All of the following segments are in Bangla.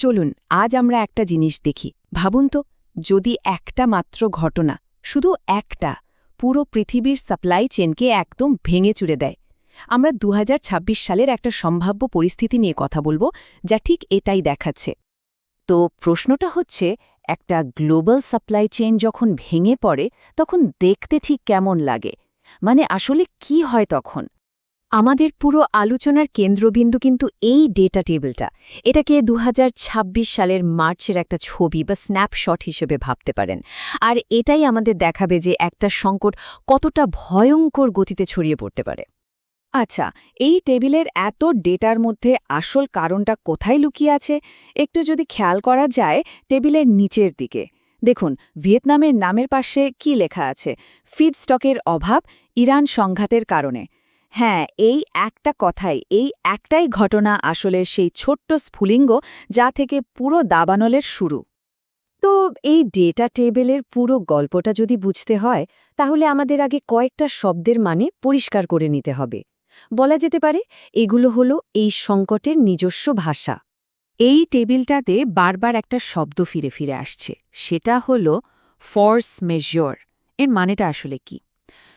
চলুন আজ আমরা একটা জিনিস দেখি। ভাবুন তো, যদি একটা মাত্র ঘটনা, শুধু একটা, পুরো পৃথিবীর সাপ্লাই চেনকে একদম ভেঙে চুরে দেয়। আমরা ২০২৬ সালের একটা সম্ভাব্য পরিস্থিতি নিয়ে কথা বলবো, যা ঠিক এটাই দেখাচ্ছে। তো প্রশ্নটা হচ্ছে, একটা গ্লোবাল সাপ্লাই চেইন যখন ভেঙে পড়ে তখন দেখতে ঠিক কেমন লাগে? মানে আসলে কি হয় তখন? আমাদের পুরো আলোচনার কেন্দ্রবিন্দু কিন্তু এই ডেটা টেবিলটা। এটাকে ২০২৬ সালের মার্চের একটা ছবি বা স্ন্যাপশট হিসেবে ভাবতে পারেন। আর এটাই আমাদের দেখাবে যে একটা সংকট কতটা ভয়ঙ্কর গতিতে ছড়িয়ে পড়তে পারে। আচ্ছা, এই টেবিলের এত ডেটার মধ্যে আসল কারণটা কোথায় লুকিয়ে আছে একটু যদি খেয়াল করা যায়, টেবিলের নিচের দিকে দেখুন, ভিয়েতনামের নামের পাশে কি লেখা আছে? ফিডস্টকের অভাব, ইরান সংঘাতের কারণে। হ্যাঁ, এই একটা কথাই, এই একটাই ঘটনা আসলে সেই ছোট্ট স্ফুলিঙ্গ যা থেকে পুরো দাবানলের শুরু। তো এই ডেটা টেবিলের পুরো গল্পটা যদি বুঝতে হয়, তাহলে আমাদের আগে কয়েকটা শব্দের মানে পরিষ্কার করে নিতে হবে। বলা যেতে পারে এগুলো হলো এই সংকটের নিজস্ব ভাষা। এই টেবিলটাতে বারবার একটা শব্দ ফিরে ফিরে আসছে, সেটা হলো ফোর্স মেজর। এর মানেটা আসলে কি?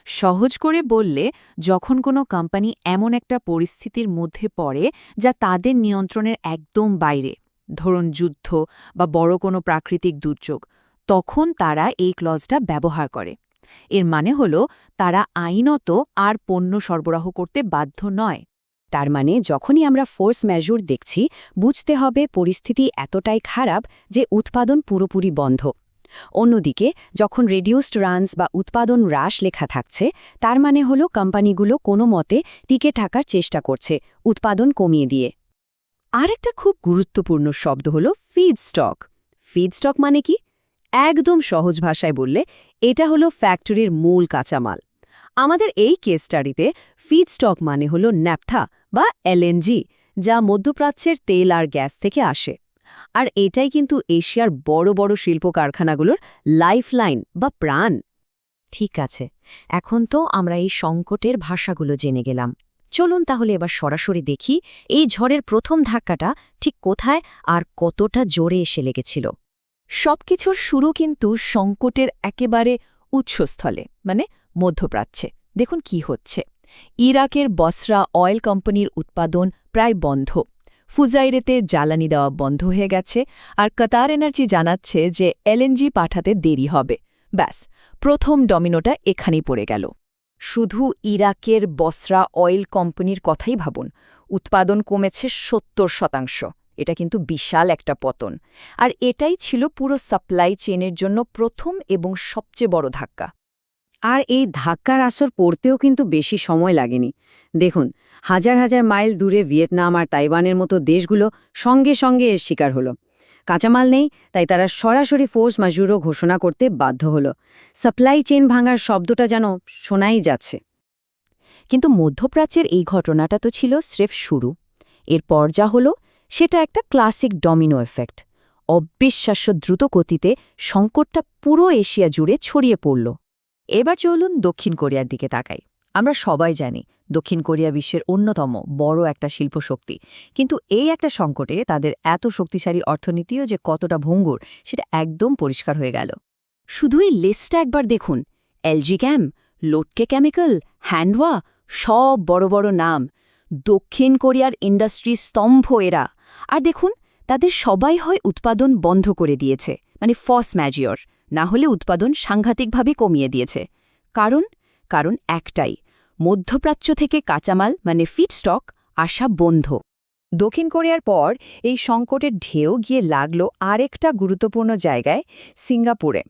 সহজ করে বললে, যখন কোনো কোম্পানি এমন একটা পরিস্থিতির মধ্যে পড়ে যা তাদের নিয়ন্ত্রণের একদম বাইরে, ধরুন যুদ্ধ বা বড় কোনো প্রাকৃতিক দুর্যোগ, তখন তারা এই ক্লজটা ব্যবহার করে। এর মানে হলো তারা আইনত আর পণ্য সরবরাহ করতে বাধ্য নয়। তার মানে যখনই আমরা ফোর্স মেজর দেখছি, বুঝতে হবে পরিস্থিতি এতটাই খারাপ যে উৎপাদন পুরোপুরি বন্ধ। অন্যদিকে যখন রিডিউসড রানস বা উৎপাদন হ্রাস লেখা থাকছে, তার মানে হলো কোম্পানিগুলো কোনো মতে টিকে থাকার চেষ্টা করছে, উৎপাদন কমিয়ে দিয়ে। আরেকটা খুব গুরুত্বপূর্ণ শব্দ হলো ফিডস্টক। ফিডস্টক মানে কি? একদম সহজ ভাষায় বললে, এটা হলো ফ্যাক্টরির মূল কাঁচামাল। আমাদের এই কেস স্টাডিতে ফিডস্টক মানে হলো ন্যাপথা বা এলএনজি, যা মধ্যপ্রাচ্যের তেল আর গ্যাস থেকে আসে। আর এটাই কিন্তু এশিয়ার বড় বড় শিল্প কারখানাগুলোর লাইফলাইন বা প্রাণ। ঠিক আছে, এখন তো আমরা এই সংকটের ভাষাগুলো জেনে গেলাম। চলুন তাহলে এবার সরাসরি দেখি এই ঝড়ের প্রথম ধাক্কাটা ঠিক কোথায় আর কতটা জোরে এসে লেগেছিল। সবকিছুর শুরু কিন্তু সংকটের একেবারে উৎসস্থলে, মানে মধ্যপ্রাচ্যে। দেখুন কি হচ্ছে। ইরাকের বসরা অয়েল কোম্পানির উৎপাদন প্রায় বন্ধ, ফুজাইরেতে জ্বালানি দেওয়া বন্ধ হয়ে গেছে, আর কাতার এনার্জি জানাচ্ছে যে এলএনজি পাঠাতে দেরি হবে। ব্যাস, প্রথম ডমিনোটা এখানেই পড়ে গেল। শুধু ইরাকের বসরা অয়েল কোম্পানির কথাই ভাবুন, উৎপাদন কমেছে ৭০%। এটা কিন্তু বিশাল একটা পতন। আর এটাই ছিল পুরো সাপ্লাই চেনের জন্য প্রথম এবং সবচেয়ে বড় ধাক্কা। আর এই ধাক্কার আসর পড়তেও কিন্তু বেশি সময় লাগেনি। দেখুন, হাজার হাজার মাইল দূরে ভিয়েতনাম আর তাইওয়ানের মতো দেশগুলো সঙ্গে সঙ্গে এর শিকার হলো। কাঁচামাল নেই, তাই তারা সরাসরি ফোর্স মাজুরও ঘোষণা করতে বাধ্য হলো। সাপ্লাই চেন ভাঙার শব্দটা যেন শোনাই যাচ্ছে। কিন্তু মধ্যপ্রাচ্যের এই ঘটনাটা তো ছিল স্রেফ শুরু। এরপর যা হলো সেটা একটা ক্লাসিক ডমিনো এফেক্ট। অবিশ্বাস্য দ্রুত গতিতে সংকটটা পুরো এশিয়া জুড়ে ছড়িয়ে পড়ল। এবার চলুন দক্ষিণ কোরিয়ার দিকে তাকাই। আমরা সবাই জানি দক্ষিণ কোরিয়া বিশ্বের অন্যতম বড় একটা শিল্পশক্তি, কিন্তু এই একটা সংকটে তাদের এত শক্তিশালী অর্থনীতিও যে কতটা ভঙ্গুর সেটা একদম পরিষ্কার হয়ে গেল। শুধুই লিস্টটা একবার দেখুন, এলজি ক্যাম, লোটকে কেমিক্যাল, হ্যান্ডওয়া, সব বড় বড় নাম। দক্ষিণ কোরিয়ার ইন্ডাস্ট্রি স্তম্ভ এরা। আর দেখুন, তাদের সবাই হয় উৎপাদন বন্ধ করে দিয়েছে, মানে ফর্স ম্যাজিওর, না হলে উৎপাদন সাংঘাতিকভাবে কমিয়ে দিয়েছে। কারণ একটাই, মধ্যপ্রাচ্য থেকে কাঁচামাল মানে ফিডস্টক আসা বন্ধ। দক্ষিণ কোরিয়ার পর এই সংকটের ঢেউ গিয়ে লাগল আরেকটা গুরুত্বপূর্ণ জায়গায়, সিঙ্গাপুরে।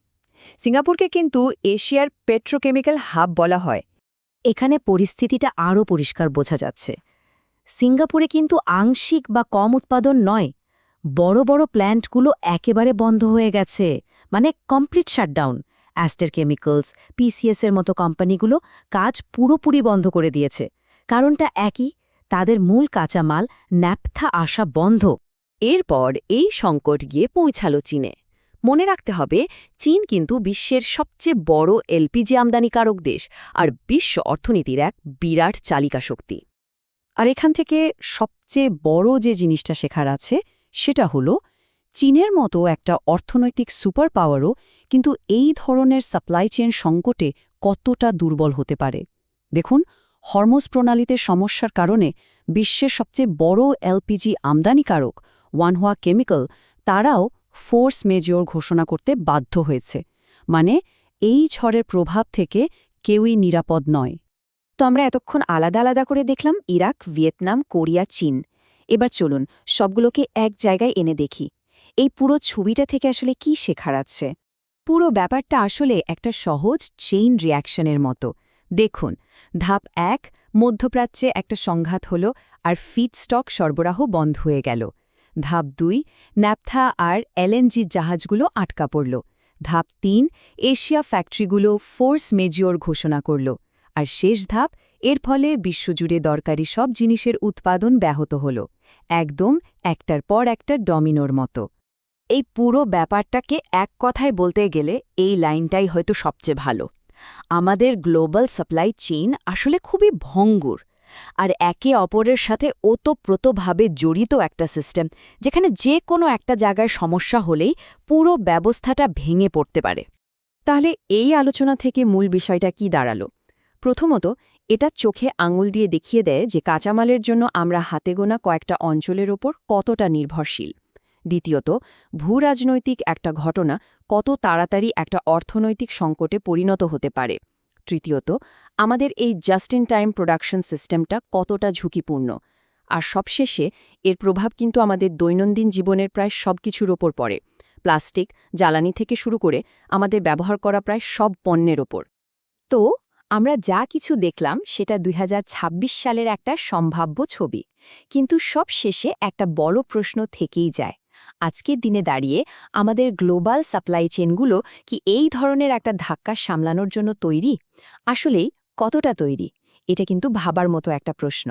সিঙ্গাপুরকে কিন্তু এশিয়ার পেট্রোকেমিক্যাল হাব বলা হয়। এখানে পরিস্থিতিটা আরও পরিষ্কার বোঝা যাচ্ছে। সিঙ্গাপুরে কিন্তু আংশিক বা কম উৎপাদন নয়, বড় বড় প্ল্যান্টগুলো একেবারে বন্ধ হয়ে গেছে, মানে কমপ্লিট শাটডাউন। অ্যাস্টার কেমিক্যালস, পিসিএসের মতো কোম্পানিগুলো কাজ পুরোপুরি বন্ধ করে দিয়েছে। কারণটা একই, তাদের মূল কাঁচামাল ন্যাপথা আসা বন্ধ। এরপর এই সংকট গিয়ে পৌঁছালো চীনে। মনে রাখতে হবে, চীন কিন্তু বিশ্বের সবচেয়ে বড় এলপিজি আমদানিকারক দেশ আর বিশ্ব অর্থনীতির এক বিরাট চালিকা শক্তি। আর এখান থেকে সবচেয়ে বড় যে জিনিসটা শেখার আছে সেটা হলো, চীনের মতো একটা অর্থনৈতিক সুপার পাওয়ারও কিন্তু এই ধরনের সাপ্লাই চেইন সংকটে কতটা দুর্বল হতে পারে। দেখুন, হরমোজ প্রণালীতে সমস্যার কারণে বিশ্বের সবচেয়ে বড় এলপিজি আমদানিকারক ওয়ানহুয়া কেমিক্যাল তারাও ফোর্স মেজর ঘোষণা করতে বাধ্য হয়েছে। মানে এই ঝড়ের প্রভাব থেকে কেউই নিরাপদ নয়। তো আমরা এতক্ষণ আলাদা আলাদা করে দেখলাম ইরাক, ভিয়েতনাম, কোরিয়া, চীন। এবার চলুন সবগুলোকে এক জায়গায় এনে দেখি এই পুরো ছবিটা থেকে আসলে কি শেখার আছে। পুরো ব্যাপারটা আসলে একটা সহজ চেইন রিয়াকশনের মতো। দেখুন, ধাপ ১, মধ্যপ্রাচ্যে একটা সংঘাত হল আর ফিডস্টক সরবরাহ বন্ধ হয়ে গেল। ধাপ ২, ন্যাপথা আর এলএনজি জাহাজগুলো আটকা পড়ল। ধাপ ৩, এশিয়া ফ্যাক্টরিগুলো ফোর্স মেজিওর ঘোষণা করল। আর শেষ ধাপ, এর ফলে বিশ্বজুড়ে দরকারি সব জিনিসের উৎপাদন ব্যাহত হল, একদম একটার পর একটা ডমিনোর মতো। এই পুরো ব্যাপারটাকে এক কথায় বলতে গেলে এই লাইনটাই হয়তো সবচেয়ে ভালো। আমাদের গ্লোবাল সাপ্লাই চেইন আসলে খুবই ভঙ্গুর আর একে অপরের সাথে ওতপ্রোতভাবে জড়িত একটা সিস্টেম, যেখানে যে কোনো একটা জায়গায় সমস্যা হলেই পুরো ব্যবস্থাটা ভেঙে পড়তে পারে। তাহলে এই আলোচনা থেকে মূল বিষয়টা কি দাঁড়ালো? প্রথমত, এটা চোখে আঙুল দিয়ে দেখিয়ে দেয় যে কাঁচামালের জন্য আমরা হাতে গোনা কয়েকটা অঞ্চলের ওপর কতটা নির্ভরশীল। দ্বিতীয়ত, ভূরাজনৈতিক একটা ঘটনা কত তাড়াতাড়ি একটা অর্থনৈতিক সংকটে পরিণত হতে পারে। তৃতীয়ত, আমাদের এই জাস্ট ইন টাইম প্রোডাকশন সিস্টেমটা কতটা ঝুঁকিপূর্ণ। আর সবশেষে এর প্রভাব কিন্তু আমাদের দৈনন্দিন জীবনের প্রায় সবকিছুর ওপর পড়ে, প্লাস্টিক, জ্বালানি থেকে শুরু করে আমাদের ব্যবহার করা প্রায় সব পণ্যের ওপর। তো আমরা যা কিছু দেখলাম সেটা ২০২৬ সালের একটা সম্ভাব্য ছবি, কিন্তু সব শেষে একটা বড় প্রশ্ন থেকেই যায়। আজকের দিনে দাঁড়িয়ে আমাদের গ্লোবাল সাপ্লাই চেইনগুলো কি এই ধরনের একটা ধাক্কা সামলানোর জন্য তৈরি? আসলেই কতটা তৈরি? এটা কিন্তু ভাবার মতো একটা প্রশ্ন।